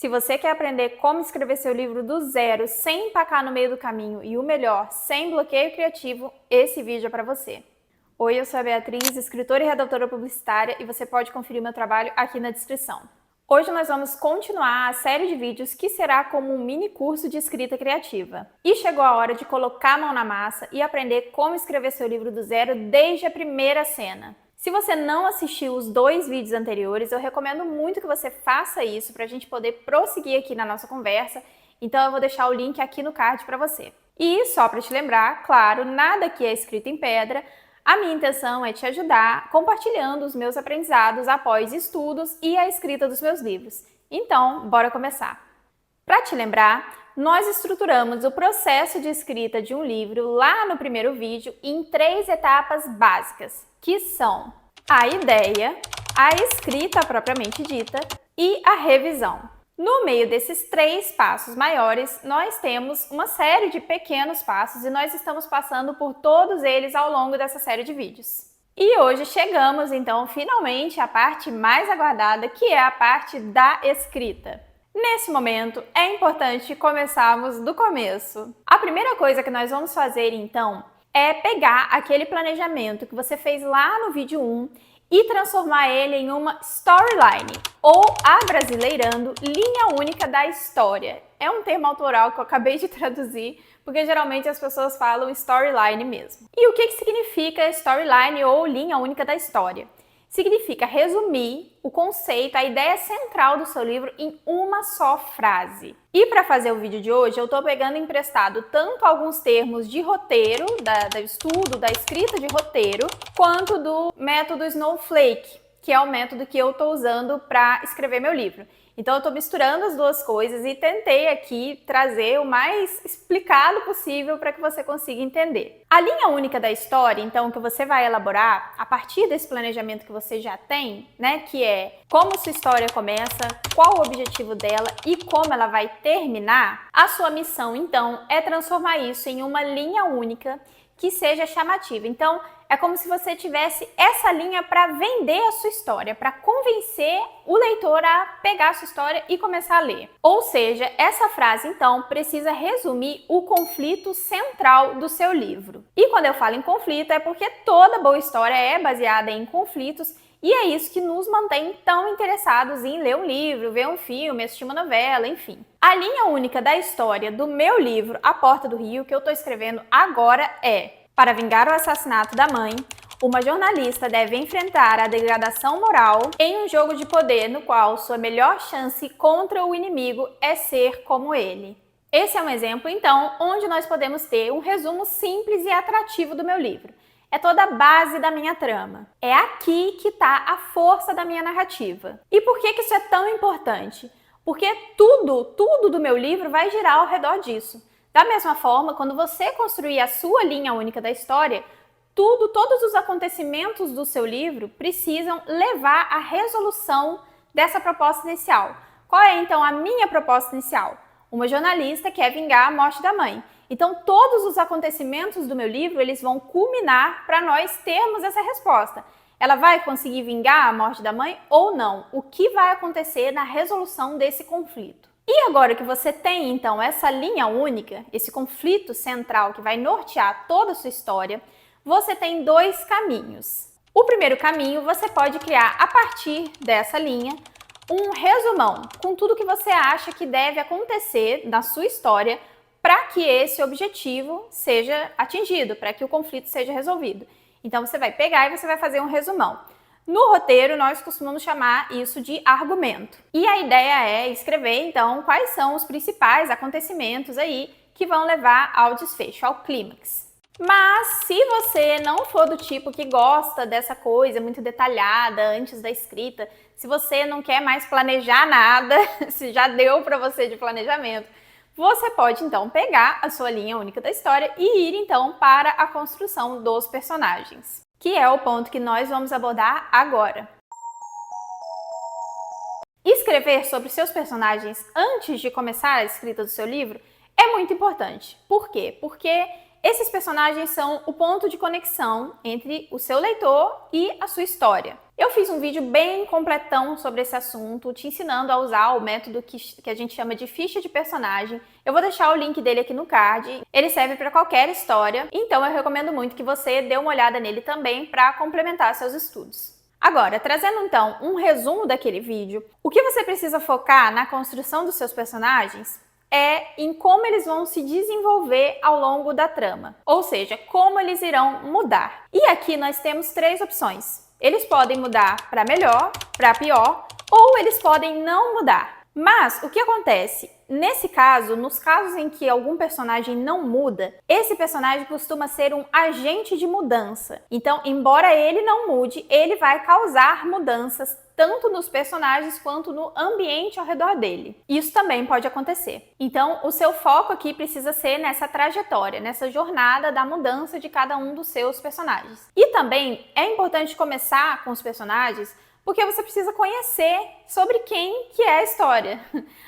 Se você quer aprender como escrever seu livro do zero, sem empacar no meio do caminho e o melhor, sem bloqueio criativo, esse vídeo é para você. Oi, eu sou a Beatriz, escritora e redatora publicitária, e você pode conferir meu trabalho aqui na descrição. Hoje nós vamos continuar a série de vídeos que será como um mini curso de escrita criativa. E chegou a hora de colocar a mão na massa e aprender como escrever seu livro do zero desde a primeira cena. Se você não assistiu os 2 vídeos anteriores, eu recomendo muito que você faça isso para a gente poder prosseguir aqui na nossa conversa, então eu vou deixar o link aqui no card para você. E só para te lembrar, claro, nada aqui é escrito em pedra, a minha intenção é te ajudar compartilhando os meus aprendizados após estudos e a escrita dos meus livros. Então, bora começar! Para te lembrar, nós estruturamos o processo de escrita de um livro lá no primeiro vídeo em 3 etapas básicas, que são a ideia, a escrita propriamente dita e a revisão. No meio desses 3 passos maiores, nós temos uma série de pequenos passos e nós estamos passando por todos eles ao longo dessa série de vídeos. E hoje chegamos, então, finalmente à parte mais aguardada, que é a parte da escrita. Nesse momento, é importante começarmos do começo. A primeira coisa que nós vamos fazer, então, é pegar aquele planejamento que você fez lá no vídeo 1 e transformar ele em uma storyline, ou, abrasileirando, linha única da história. É um termo autoral que eu acabei de traduzir, porque geralmente as pessoas falam storyline mesmo. E o que significa storyline ou linha única da história? Significa resumir o conceito, a ideia central do seu livro em uma só frase. E para fazer o vídeo de hoje, eu estou pegando emprestado tanto alguns termos de roteiro, do estudo, da escrita de roteiro, quanto do método Snowflake, que é o método que eu estou usando para escrever meu livro. Então eu estou misturando as duas coisas e tentei aqui trazer o mais explicado possível para que você consiga entender. A linha única da história, então, que você vai elaborar a partir desse planejamento que você já tem, né, que é como sua história começa, qual o objetivo dela e como ela vai terminar, a sua missão, então, é transformar isso em uma linha única que seja chamativa. Então, é como se você tivesse essa linha para vender a sua história, para convencer o leitor a pegar a sua história e começar a ler. Ou seja, essa frase, então, precisa resumir o conflito central do seu livro. E quando eu falo em conflito, é porque toda boa história é baseada em conflitos e é isso que nos mantém tão interessados em ler um livro, ver um filme, assistir uma novela, enfim. A linha única da história do meu livro, A Porta do Rio, que eu estou escrevendo agora é: para vingar o assassinato da mãe, uma jornalista deve enfrentar a degradação moral em um jogo de poder no qual sua melhor chance contra o inimigo é ser como ele. Esse é um exemplo, então, onde nós podemos ter um resumo simples e atrativo do meu livro. É toda a base da minha trama. É aqui que está a força da minha narrativa. E por que isso é tão importante? Porque tudo do meu livro vai girar ao redor disso. Da mesma forma, quando você construir a sua linha única da história, todos os acontecimentos do seu livro precisam levar à resolução dessa proposta inicial. Qual é, então, a minha proposta inicial? Uma jornalista quer vingar a morte da mãe. Então, todos os acontecimentos do meu livro, eles vão culminar para nós termos essa resposta. Ela vai conseguir vingar a morte da mãe ou não? O que vai acontecer na resolução desse conflito? E agora que você tem, então, essa linha única, esse conflito central que vai nortear toda a sua história, você tem 2 caminhos. O primeiro caminho, você pode criar, a partir dessa linha, um resumão com tudo que você acha que deve acontecer na sua história para que esse objetivo seja atingido, para que o conflito seja resolvido. Então, você vai pegar e você vai fazer um resumão. No roteiro, nós costumamos chamar isso de argumento. E a ideia é escrever, então, quais são os principais acontecimentos aí que vão levar ao desfecho, ao clímax. Mas, se você não for do tipo que gosta dessa coisa muito detalhada antes da escrita, se você não quer mais planejar nada, se já deu para você de planejamento, você pode, então, pegar a sua linha única da história e ir, então, para a construção dos personagens, que é o ponto que nós vamos abordar agora. Escrever sobre seus personagens antes de começar a escrita do seu livro é muito importante. Por quê? Porque esses personagens são o ponto de conexão entre o seu leitor e a sua história. Eu fiz um vídeo bem completão sobre esse assunto, te ensinando a usar o método que a gente chama de ficha de personagem. Eu vou deixar o link dele aqui no card. Ele serve para qualquer história, então eu recomendo muito que você dê uma olhada nele também para complementar seus estudos. Agora, trazendo então um resumo daquele vídeo, o que você precisa focar na construção dos seus personagens é em como eles vão se desenvolver ao longo da trama, ou seja, como eles irão mudar. E aqui nós temos 3 opções. Eles podem mudar para melhor, para pior, ou eles podem não mudar. Mas o que acontece? Nesse caso, nos casos em que algum personagem não muda, esse personagem costuma ser um agente de mudança. Então, embora ele não mude, ele vai causar mudanças tanto nos personagens quanto no ambiente ao redor dele. Isso também pode acontecer. Então, o seu foco aqui precisa ser nessa trajetória, nessa jornada da mudança de cada um dos seus personagens. E também é importante começar com os personagens porque você precisa conhecer sobre quem que é a história.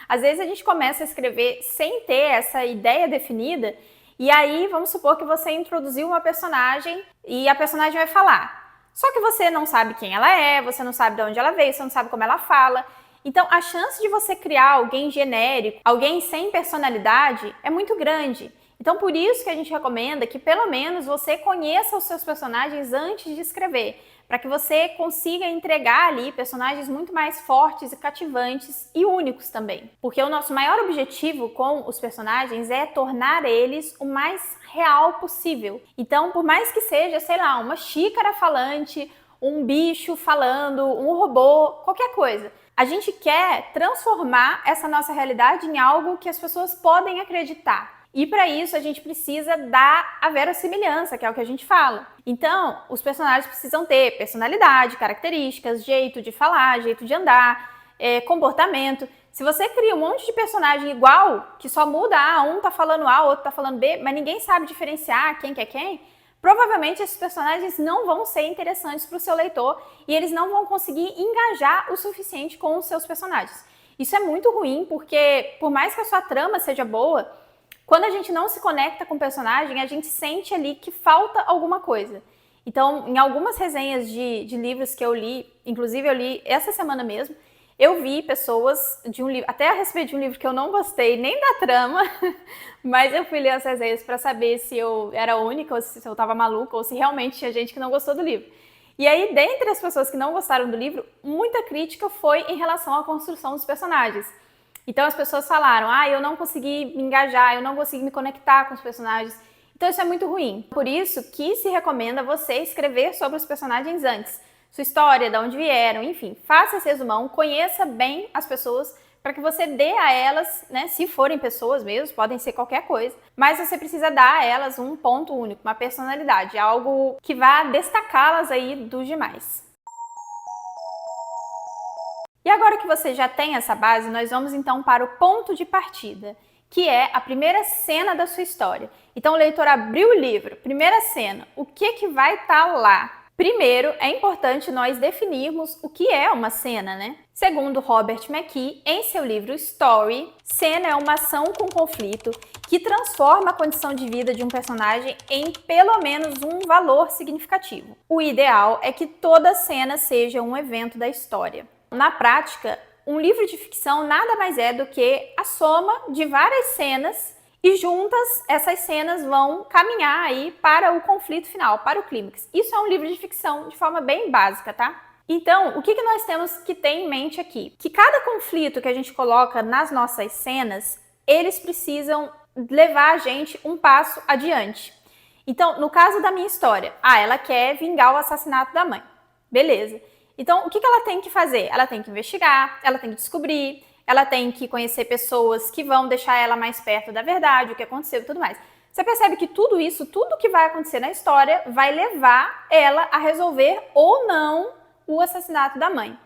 Às vezes a gente começa a escrever sem ter essa ideia definida, e aí vamos supor que você introduziu uma personagem e a personagem vai falar. Só que você não sabe quem ela é, você não sabe de onde ela veio, você não sabe como ela fala. Então a chance de você criar alguém genérico, alguém sem personalidade, é muito grande. Então por isso que a gente recomenda que pelo menos você conheça os seus personagens antes de escrever, para que você consiga entregar ali personagens muito mais fortes e cativantes e únicos também. Porque o nosso maior objetivo com os personagens é tornar eles o mais real possível. Então, por mais que seja, sei lá, uma xícara falante, um bicho falando, um robô, qualquer coisa, a gente quer transformar essa nossa realidade em algo que as pessoas podem acreditar. E para isso a gente precisa dar a verossimilhança, que é o que a gente fala. Então, os personagens precisam ter personalidade, características, jeito de falar, jeito de andar, comportamento. Se você cria um monte de personagem igual, que só muda, um tá falando A, o outro tá falando B, mas ninguém sabe diferenciar quem que é quem, provavelmente esses personagens não vão ser interessantes para o seu leitor e eles não vão conseguir engajar o suficiente com os seus personagens. Isso é muito ruim, porque por mais que a sua trama seja boa, quando a gente não se conecta com o personagem, a gente sente ali que falta alguma coisa. Então, em algumas resenhas de livros que eu li, inclusive eu li essa semana mesmo, eu vi pessoas de um livro, até a respeito de um livro que eu não gostei nem da trama, mas eu fui ler as resenhas para saber se eu era única, ou se eu estava maluca, ou se realmente tinha gente que não gostou do livro. E aí, dentre as pessoas que não gostaram do livro, muita crítica foi em relação à construção dos personagens. Então as pessoas falaram, eu não consegui me engajar, eu não consegui me conectar com os personagens. Então isso é muito ruim. Por isso que se recomenda você escrever sobre os personagens antes. Sua história, de onde vieram, enfim. Faça esse resumão, conheça bem as pessoas para que você dê a elas, né, se forem pessoas mesmo, podem ser qualquer coisa, mas você precisa dar a elas um ponto único, uma personalidade, algo que vá destacá-las aí dos demais. E agora que você já tem essa base, nós vamos então para o ponto de partida, que é a primeira cena da sua história. Então o leitor abriu o livro, primeira cena, o que vai estar lá? Primeiro, é importante nós definirmos o que é uma cena, né? Segundo Robert McKee, em seu livro Story, cena é uma ação com conflito que transforma a condição de vida de um personagem em pelo menos um valor significativo. O ideal é que toda cena seja um evento da história. Na prática, um livro de ficção nada mais é do que a soma de várias cenas e juntas essas cenas vão caminhar aí para o conflito final, para o clímax. Isso é um livro de ficção de forma bem básica, tá? Então, o que nós temos que ter em mente aqui? Que cada conflito que a gente coloca nas nossas cenas, eles precisam levar a gente um passo adiante. Então, no caso da minha história, ela quer vingar o assassinato da mãe. Beleza. Então, o que ela tem que fazer? Ela tem que investigar, ela tem que descobrir, ela tem que conhecer pessoas que vão deixar ela mais perto da verdade, o que aconteceu e tudo mais. Você percebe que tudo isso, tudo que vai acontecer na história, vai levar ela a resolver ou não o assassinato da mãe.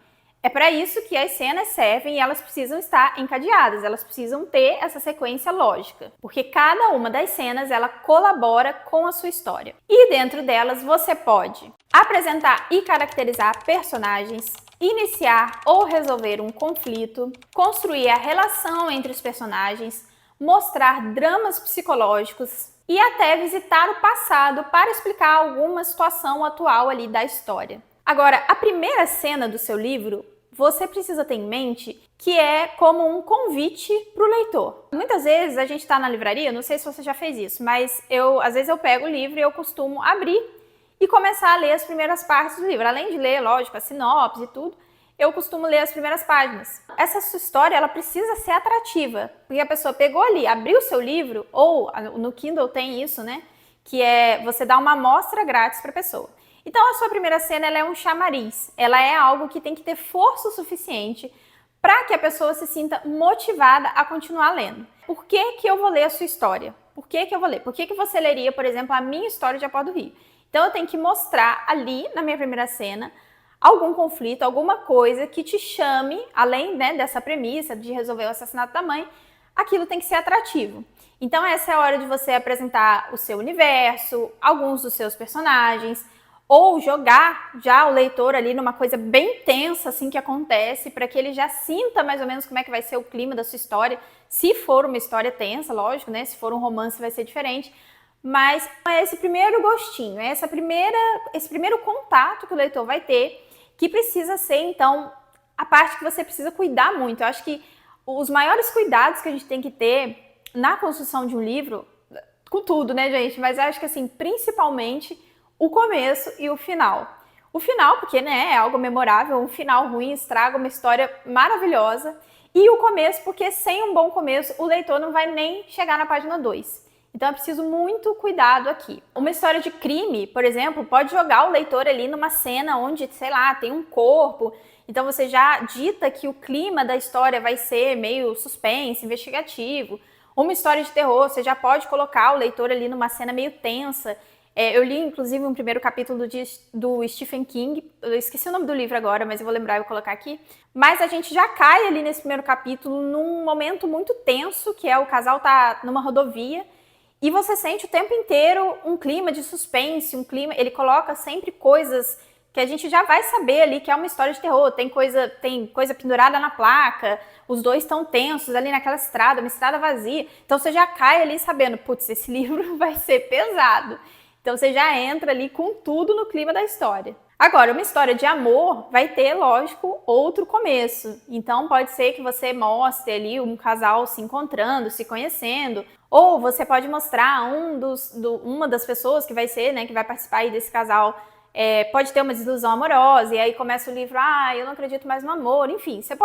É para isso que as cenas servem e elas precisam estar encadeadas, elas precisam ter essa sequência lógica, porque cada uma das cenas ela colabora com a sua história. E dentro delas você pode apresentar e caracterizar personagens, iniciar ou resolver um conflito, construir a relação entre os personagens, mostrar dramas psicológicos e até visitar o passado para explicar alguma situação atual ali da história. Agora, a primeira cena do seu livro, você precisa ter em mente que é como um convite para o leitor. Muitas vezes a gente está na livraria, não sei se você já fez isso, mas às vezes eu pego o livro e eu costumo abrir e começar a ler as primeiras partes do livro. Além de ler, lógico, a sinopse e tudo, eu costumo ler as primeiras páginas. Essa sua história, ela precisa ser atrativa, porque a pessoa pegou ali, abriu o seu livro, ou no Kindle tem isso, né? Que é você dar uma amostra grátis para a pessoa. Então a sua primeira cena ela é um chamariz, ela é algo que tem que ter força o suficiente para que a pessoa se sinta motivada a continuar lendo. Por que que eu vou ler a sua história? Por que que eu vou ler? Por que que você leria, por exemplo, a minha história de A Porta do Rio? Então eu tenho que mostrar ali na minha primeira cena algum conflito, alguma coisa que te chame, além, né, dessa premissa de resolver o assassinato da mãe, aquilo tem que ser atrativo. Então essa é a hora de você apresentar o seu universo, alguns dos seus personagens, ou jogar já o leitor ali numa coisa bem tensa assim que acontece, para que ele já sinta mais ou menos como é que vai ser o clima da sua história. Se for uma história tensa, lógico, né? Se for um romance vai ser diferente. Mas é esse primeiro gostinho, é esse primeiro contato que o leitor vai ter, que precisa ser, então, a parte que você precisa cuidar muito. Eu acho que os maiores cuidados que a gente tem que ter na construção de um livro, com tudo, né, gente? Mas eu acho que, assim, principalmente o começo e o final. O final, porque, né, é algo memorável, um final ruim estraga uma história maravilhosa. E o começo, porque sem um bom começo, o leitor não vai nem chegar na página 2. Então é preciso muito cuidado aqui. Uma história de crime, por exemplo, pode jogar o leitor ali numa cena onde, sei lá, tem um corpo. Então você já dita que o clima da história vai ser meio suspense, investigativo. Uma história de terror, você já pode colocar o leitor ali numa cena meio tensa. Eu li, inclusive, um primeiro capítulo do Stephen King. Eu esqueci o nome do livro agora, mas eu vou lembrar e vou colocar aqui. Mas a gente já cai ali nesse primeiro capítulo num momento muito tenso, que é o casal tá numa rodovia. E você sente o tempo inteiro um clima de suspense, um clima... Ele coloca sempre coisas que a gente já vai saber ali que é uma história de terror. Tem coisa pendurada na placa, os dois estão tensos ali naquela estrada, uma estrada vazia. Então você já cai ali sabendo, putz, esse livro vai ser pesado. Então você já entra ali com tudo no clima da história. Agora, uma história de amor vai ter, lógico, outro começo. Então pode ser que você mostre ali um casal se encontrando, se conhecendo, ou você pode mostrar uma das pessoas que vai ser, né, que vai participar aí desse casal, pode ter uma desilusão amorosa, e aí começa o livro, eu não acredito mais no amor, enfim, você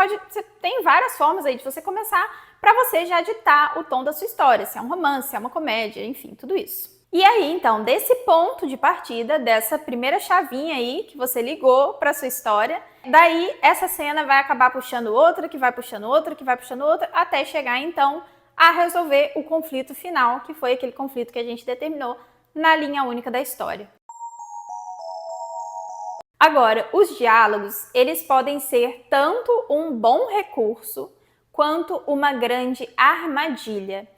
tem várias formas aí de você começar para você já ditar o tom da sua história, se é um romance, se é uma comédia, enfim, tudo isso. E aí, então, desse ponto de partida, dessa primeira chavinha aí que você ligou para sua história, daí essa cena vai acabar puxando outra, que vai puxando outra, que vai puxando outra, até chegar, então, a resolver o conflito final, que foi aquele conflito que a gente determinou na linha única da história. Agora, os diálogos, eles podem ser tanto um bom recurso, quanto uma grande armadilha.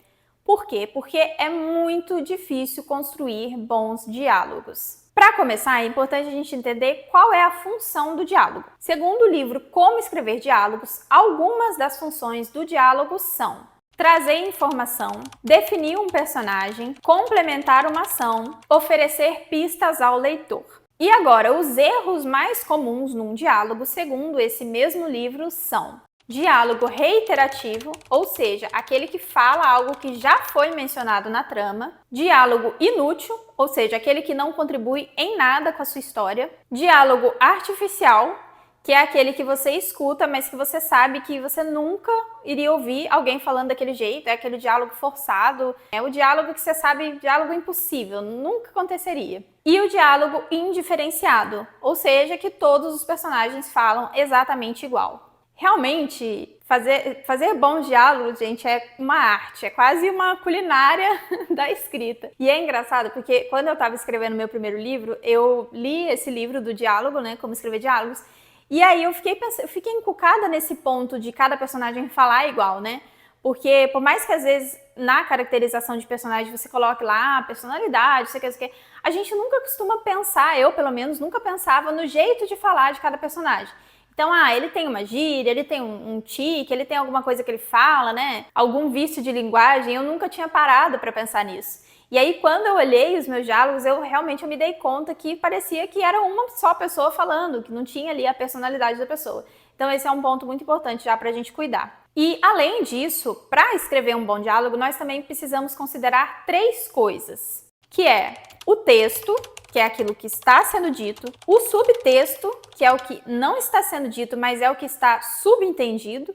Por quê? Porque é muito difícil construir bons diálogos. Para começar, é importante a gente entender qual é a função do diálogo. Segundo o livro Como Escrever Diálogos, algumas das funções do diálogo são trazer informação, definir um personagem, complementar uma ação, oferecer pistas ao leitor. E agora, os erros mais comuns num diálogo, segundo esse mesmo livro, são diálogo reiterativo, ou seja, aquele que fala algo que já foi mencionado na trama. Diálogo inútil, ou seja, aquele que não contribui em nada com a sua história. Diálogo artificial, que é aquele que você escuta, mas que você sabe que você nunca iria ouvir alguém falando daquele jeito. É aquele diálogo forçado, é o diálogo que você sabe, diálogo impossível, nunca aconteceria. E o diálogo indiferenciado, ou seja, que todos os personagens falam exatamente igual. Realmente, fazer bons diálogos, gente, é uma arte, é quase uma culinária da escrita. E é engraçado porque quando eu estava escrevendo meu primeiro livro, eu li esse livro do diálogo, né, como escrever diálogos, e aí eu fiquei encucada nesse ponto de cada personagem falar igual, né? Porque por mais que às vezes na caracterização de personagem você coloque lá personalidade, sei que, a gente nunca costuma pensar, eu pelo menos nunca pensava no jeito de falar de cada personagem. Então, ele tem uma gíria, ele tem um tique, ele tem alguma coisa que ele fala, né? Algum vício de linguagem, eu nunca tinha parado para pensar nisso. E aí, quando eu olhei os meus diálogos, eu realmente me dei conta que parecia que era uma só pessoa falando, que não tinha ali a personalidade da pessoa. Então, esse é um ponto muito importante já para a gente cuidar. E, além disso, para escrever um bom diálogo, nós também precisamos considerar 3 coisas, que é o texto, que é aquilo que está sendo dito, o subtexto, que é o que não está sendo dito, mas é o que está subentendido,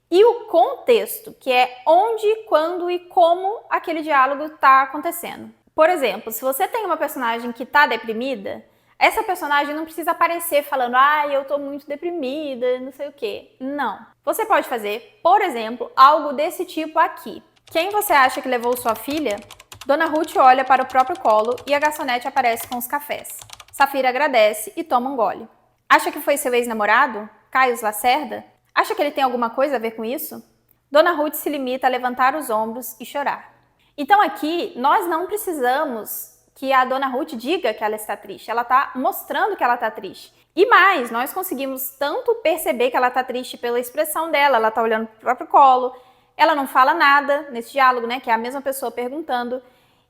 e o contexto, que é onde, quando e como aquele diálogo está acontecendo. Por exemplo, se você tem uma personagem que está deprimida, essa personagem não precisa aparecer falando, eu tô muito deprimida, não sei o quê. Não. Você pode fazer, por exemplo, algo desse tipo aqui. Quem você acha que levou sua filha? Dona Ruth olha para o próprio colo e a garçonete aparece com os cafés. Safira agradece e toma um gole. Acha que foi seu ex-namorado? Caio Lacerda? Acha que ele tem alguma coisa a ver com isso? Dona Ruth se limita a levantar os ombros e chorar. Então aqui, nós não precisamos que a Dona Ruth diga que ela está triste. Ela está mostrando que ela está triste. E mais, nós conseguimos tanto perceber que ela está triste pela expressão dela, ela está olhando para o próprio colo, ela não fala nada nesse diálogo, né, que é a mesma pessoa perguntando.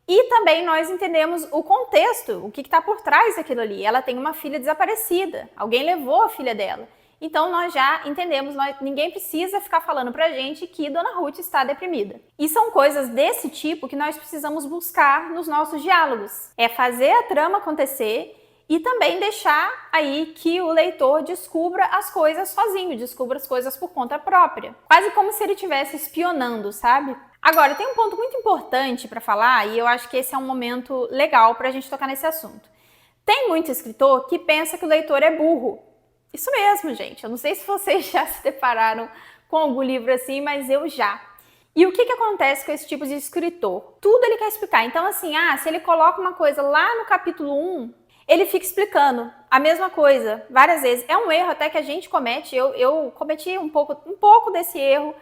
E também nós entendemos o contexto, o que está por trás daquilo ali. Ela tem uma filha desaparecida, alguém levou a filha dela. Então nós já entendemos, ninguém precisa ficar falando pra gente que Dona Ruth está deprimida. E são coisas desse tipo que nós precisamos buscar nos nossos diálogos. É fazer a trama acontecer e também deixar aí que o leitor descubra as coisas sozinho, descubra as coisas por conta própria. Quase como se ele estivesse espionando, sabe? Agora, tem um ponto muito importante para falar e eu acho que esse é um momento legal para a gente tocar nesse assunto. Tem muito escritor que pensa que o leitor é burro. Isso mesmo, gente. Eu não sei se vocês já se depararam com algum livro assim, mas eu já. E o que acontece com esse tipo de escritor? Tudo ele quer explicar. Então, assim, se ele coloca uma coisa lá no capítulo 1, ele fica explicando a mesma coisa várias vezes. É um erro até que a gente comete. Eu cometi um pouco desse erro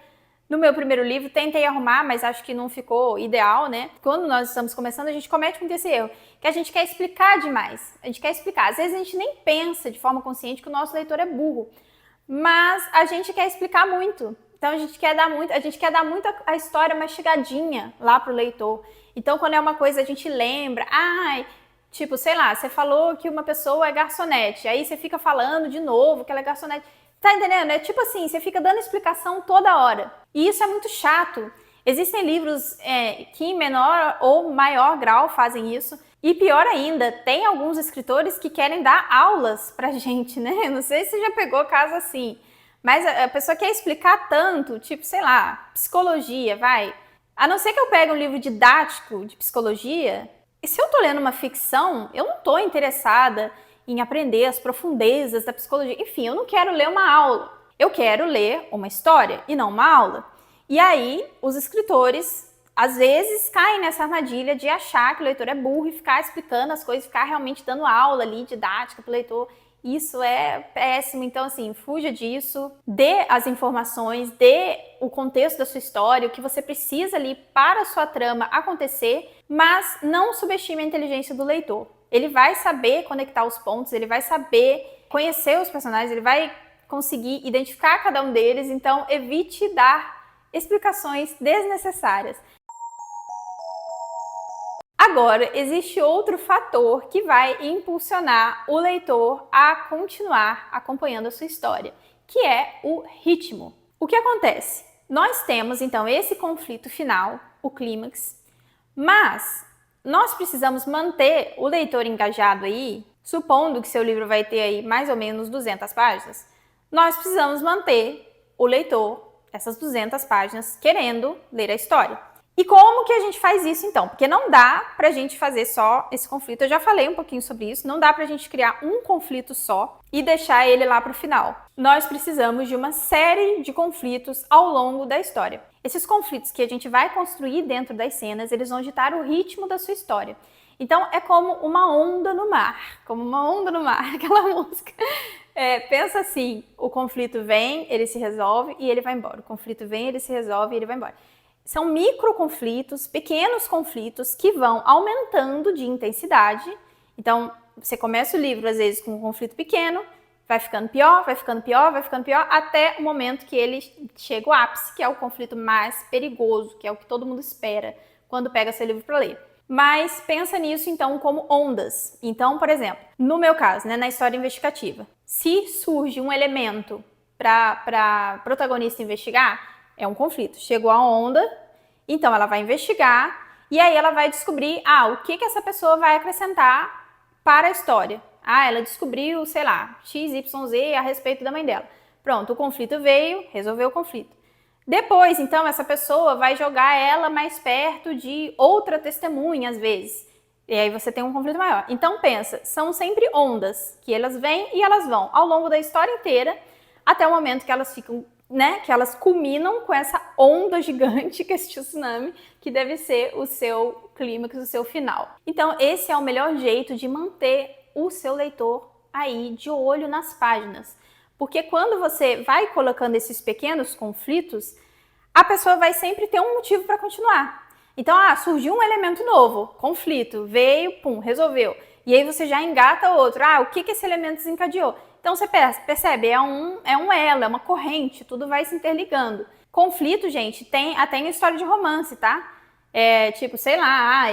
no meu primeiro livro, tentei arrumar, mas acho que não ficou ideal, né? Quando nós estamos começando, a gente comete muito esse erro, que a gente quer explicar demais. A gente quer explicar. Às vezes a gente nem pensa de forma consciente que o nosso leitor é burro, mas a gente quer explicar muito. Então a gente quer dar muito a história mastigadinha lá pro leitor. Então quando é uma coisa a gente lembra, tipo, sei lá, você falou que uma pessoa é garçonete, aí você fica falando de novo que ela é garçonete. Tá entendendo? É tipo assim, você fica dando explicação toda hora. E isso é muito chato. Existem livros que em menor ou maior grau fazem isso. E pior ainda, tem alguns escritores que querem dar aulas pra gente, né? Não sei se você já pegou caso assim. Mas a pessoa quer explicar tanto, tipo, sei lá, psicologia, vai. A não ser que eu pegue um livro didático de psicologia, e se eu tô lendo uma ficção, eu não tô interessada em aprender as profundezas da psicologia. Enfim, eu não quero ler uma aula. Eu quero ler uma história e não uma aula. E aí, os escritores, às vezes, caem nessa armadilha de achar que o leitor é burro e ficar explicando as coisas, ficar realmente dando aula ali, didática para o leitor. Isso é péssimo. Então, assim, fuja disso, dê as informações, dê o contexto da sua história, o que você precisa ali para a sua trama acontecer, mas não subestime a inteligência do leitor. Ele vai saber conectar os pontos, ele vai saber conhecer os personagens, ele vai conseguir identificar cada um deles, então evite dar explicações desnecessárias. Agora, existe outro fator que vai impulsionar o leitor a continuar acompanhando a sua história, que é o ritmo. O que acontece? Nós temos, então, esse conflito final, o clímax, mas nós precisamos manter o leitor engajado aí, supondo que seu livro vai ter aí mais ou menos 200 páginas, nós precisamos manter o leitor, essas 200 páginas, querendo ler a história. E como que a gente faz isso então? Porque não dá pra gente fazer só esse conflito, eu já falei um pouquinho sobre isso, não dá pra gente criar um conflito só e deixar ele lá pro final. Nós precisamos de uma série de conflitos ao longo da história. Esses conflitos que a gente vai construir dentro das cenas, eles vão ditar o ritmo da sua história. Então é como uma onda no mar, aquela música. Pensa assim, o conflito vem, ele se resolve e ele vai embora. O conflito vem, ele se resolve e ele vai embora. São micro conflitos, pequenos conflitos que vão aumentando de intensidade. Então, você começa o livro, às vezes, com um conflito pequeno, vai ficando pior, vai ficando pior, vai ficando pior, até o momento que ele chega ao ápice, que é o conflito mais perigoso, que é o que todo mundo espera quando pega seu livro para ler. Mas pensa nisso, então, como ondas. Então, por exemplo, no meu caso, né, na história investigativa, se surge um elemento para protagonista investigar, é um conflito. Chegou a onda, então ela vai investigar e aí ela vai descobrir, o que essa pessoa vai acrescentar para a história. Ela descobriu, sei lá, XYZ a respeito da mãe dela. Pronto, o conflito veio, resolveu o conflito. Depois, então, essa pessoa vai jogar ela mais perto de outra testemunha, às vezes. E aí você tem um conflito maior. Então, pensa, são sempre ondas, que elas vêm e elas vão ao longo da história inteira, até o momento que elas ficam, né, que elas culminam com essa onda gigante, que é esse tsunami, que deve ser o seu clímax, o seu final. Então, esse é o melhor jeito de manter o seu leitor aí de olho nas páginas. Porque quando você vai colocando esses pequenos conflitos, a pessoa vai sempre ter um motivo para continuar. Então, surgiu um elemento novo, conflito, veio, pum, resolveu. E aí você já engata outro. O que esse elemento desencadeou? Então você percebe, é um elo, é uma corrente, tudo vai se interligando. Conflito, gente, tem até em história de romance, tá? Tipo, sei lá,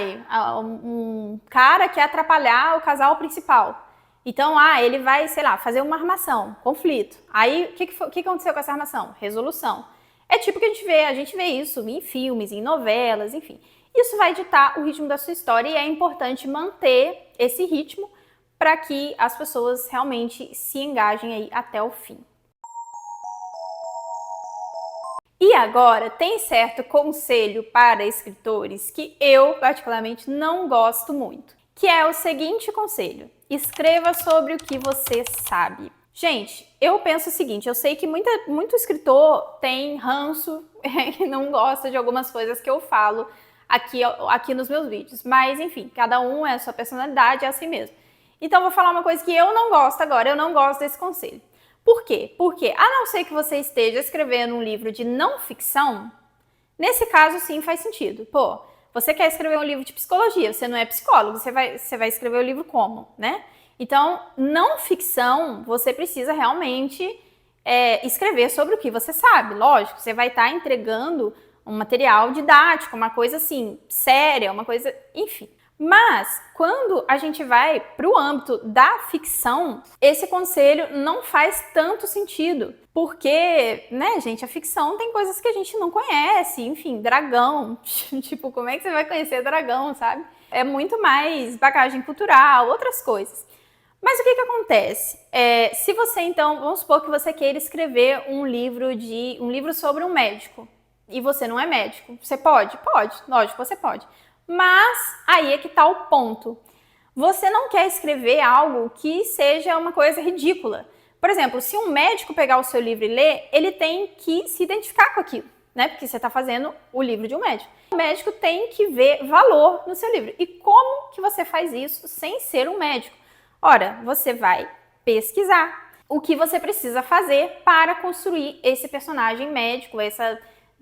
um cara quer atrapalhar o casal principal. Então, ele vai, sei lá, fazer uma armação, conflito. Aí, o que aconteceu com essa armação? Resolução. É tipo que a gente vê isso em filmes, em novelas, enfim. Isso vai ditar o ritmo da sua história e é importante manter esse ritmo para que as pessoas realmente se engajem aí até o fim. E agora, tem certo conselho para escritores que eu, particularmente, não gosto muito, que é o seguinte conselho: escreva sobre o que você sabe. Gente, eu penso o seguinte, eu sei que muito escritor tem ranço e não gosta de algumas coisas que eu falo aqui nos meus vídeos, mas enfim, cada um é a sua personalidade, é assim mesmo. Então eu vou falar uma coisa que eu não gosto agora, eu não gosto desse conselho. Por quê? Porque, a não ser que você esteja escrevendo um livro de não ficção, nesse caso sim faz sentido. Você quer escrever um livro de psicologia, você não é psicólogo, você vai escrever o livro como, né? Então, não ficção, você precisa realmente escrever sobre o que você sabe. Lógico, você vai estar entregando um material didático, uma coisa assim, séria, uma coisa, enfim. Mas, quando a gente vai para o âmbito da ficção, esse conselho não faz tanto sentido. Porque, né, gente, a ficção tem coisas que a gente não conhece, enfim, dragão. Tipo, como é que você vai conhecer dragão, sabe? É muito mais bagagem cultural, outras coisas. Mas o que acontece? Se você, então, vamos supor que você queira escrever um livro sobre um médico, e você não é médico. Você pode? Pode, lógico, você pode. Mas aí é que está o ponto. Você não quer escrever algo que seja uma coisa ridícula. Por exemplo, se um médico pegar o seu livro e ler, ele tem que se identificar com aquilo, né? Porque você está fazendo o livro de um médico. O médico tem que ver valor no seu livro. E como que você faz isso sem ser um médico? Ora, você vai pesquisar o que você precisa fazer para construir esse personagem médico,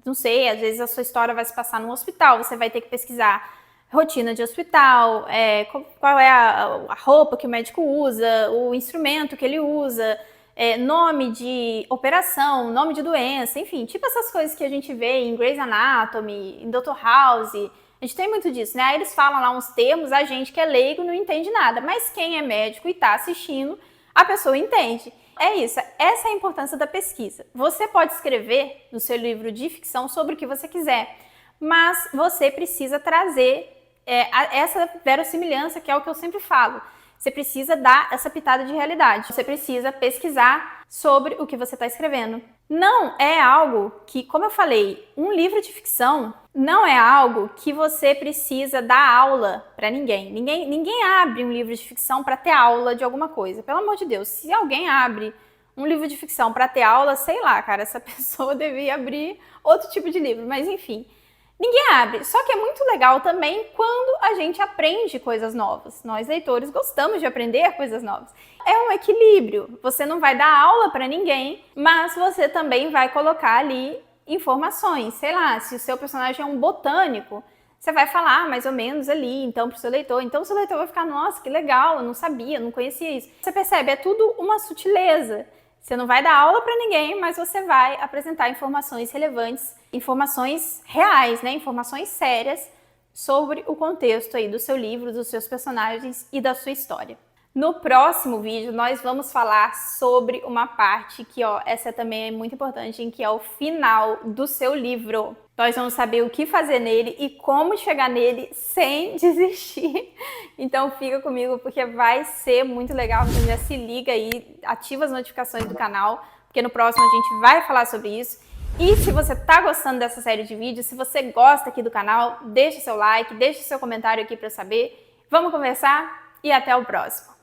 não sei, às vezes a sua história vai se passar num hospital, você vai ter que pesquisar rotina de hospital, qual é a roupa que o médico usa, o instrumento que ele usa, nome de operação, nome de doença, enfim, tipo essas coisas que a gente vê em Grey's Anatomy, em Dr. House, a gente tem muito disso, né? Aí eles falam lá uns termos, a gente que é leigo não entende nada, mas quem é médico e tá assistindo, a pessoa entende. É isso, essa é a importância da pesquisa. Você pode escrever no seu livro de ficção sobre o que você quiser, mas você precisa trazer essa verossimilhança, que é o que eu sempre falo. Você precisa dar essa pitada de realidade. Você precisa pesquisar sobre o que você está escrevendo. Não é algo que, como eu falei, um livro de ficção não é algo que você precisa dar aula para ninguém. Ninguém abre um livro de ficção para ter aula de alguma coisa. Pelo amor de Deus, se alguém abre um livro de ficção para ter aula, sei lá, cara, essa pessoa devia abrir outro tipo de livro, mas enfim. Ninguém abre, só que é muito legal também quando a gente aprende coisas novas. Nós, leitores, gostamos de aprender coisas novas. É um equilíbrio. Você não vai dar aula para ninguém, mas você também vai colocar ali informações. Sei lá, se o seu personagem é um botânico, você vai falar mais ou menos ali, então, para o seu leitor. Então, o seu leitor vai ficar, nossa, que legal, eu não sabia, não conhecia isso. Você percebe, é tudo uma sutileza. Você não vai dar aula para ninguém, mas você vai apresentar informações relevantes, informações reais, né? Informações sérias sobre o contexto aí do seu livro, dos seus personagens e da sua história. No próximo vídeo, nós vamos falar sobre uma parte que, essa também é muito importante, em que é o final do seu livro. Nós vamos saber o que fazer nele e como chegar nele sem desistir. Então fica comigo porque vai ser muito legal. Então já se liga aí, ativa as notificações do canal, porque no próximo a gente vai falar sobre isso. E se você tá gostando dessa série de vídeos, se você gosta aqui do canal, deixa seu like, deixa seu comentário aqui para eu saber. Vamos conversar e até o próximo.